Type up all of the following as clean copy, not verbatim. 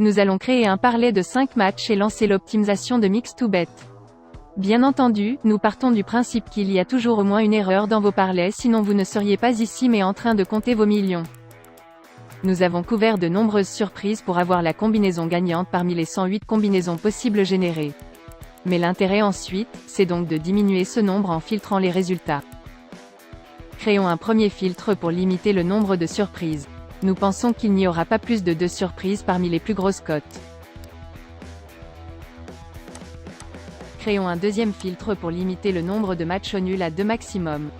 Nous allons créer un parlay de 5 matchs et lancer l'optimisation de Mix2Bet. Bien entendu, nous partons du principe qu'il y a toujours au moins une erreur dans vos parlays, sinon vous ne seriez pas ici mais en train de compter vos millions. Nous avons couvert de nombreuses surprises pour avoir la combinaison gagnante parmi les 108 combinaisons possibles générées. Mais l'intérêt ensuite, c'est donc de diminuer ce nombre en filtrant les résultats. Créons un premier filtre pour limiter le nombre de surprises. Nous pensons qu'il n'y aura pas plus de 2 surprises parmi les plus grosses cotes. Créons un deuxième filtre pour limiter le nombre de matchs nuls à 2 maximum.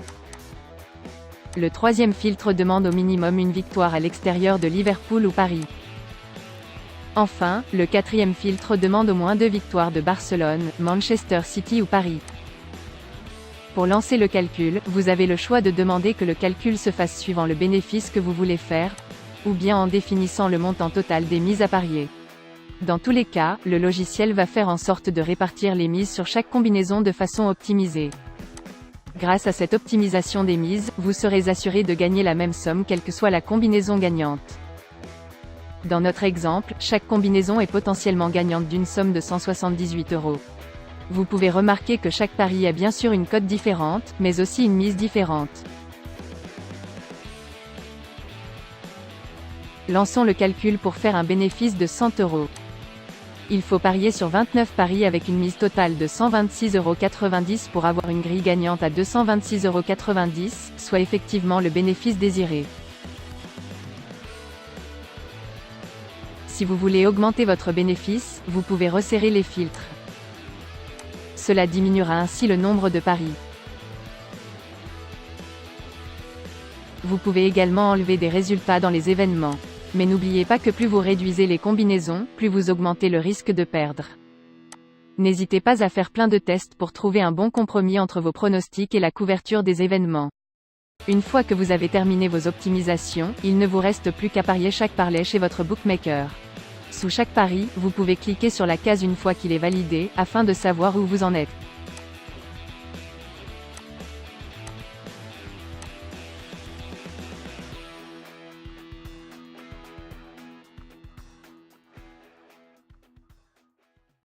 Le troisième filtre demande au minimum une victoire à l'extérieur de Liverpool ou Paris. Enfin, le quatrième filtre demande au moins 2 victoires de Barcelone, Manchester City ou Paris. Pour lancer le calcul, vous avez le choix de demander que le calcul se fasse suivant le bénéfice que vous voulez faire, ou bien en définissant le montant total des mises à parier. Dans tous les cas, le logiciel va faire en sorte de répartir les mises sur chaque combinaison de façon optimisée. Grâce à cette optimisation des mises, vous serez assuré de gagner la même somme quelle que soit la combinaison gagnante. Dans notre exemple, chaque combinaison est potentiellement gagnante d'une somme de 178 €. Vous pouvez remarquer que chaque pari a bien sûr une cote différente, mais aussi une mise différente. Lançons le calcul pour faire un bénéfice de 100 €. Il faut parier sur 29 paris avec une mise totale de 126,90 € pour avoir une grille gagnante à 226,90 €, soit effectivement le bénéfice désiré. Si vous voulez augmenter votre bénéfice, vous pouvez resserrer les filtres. Cela diminuera ainsi le nombre de paris. Vous pouvez également enlever des résultats dans les événements. Mais n'oubliez pas que plus vous réduisez les combinaisons, plus vous augmentez le risque de perdre. N'hésitez pas à faire plein de tests pour trouver un bon compromis entre vos pronostics et la couverture des événements. Une fois que vous avez terminé vos optimisations, il ne vous reste plus qu'à parier chaque parlay chez votre bookmaker. Sous chaque pari, vous pouvez cliquer sur la case une fois qu'il est validé, afin de savoir où vous en êtes.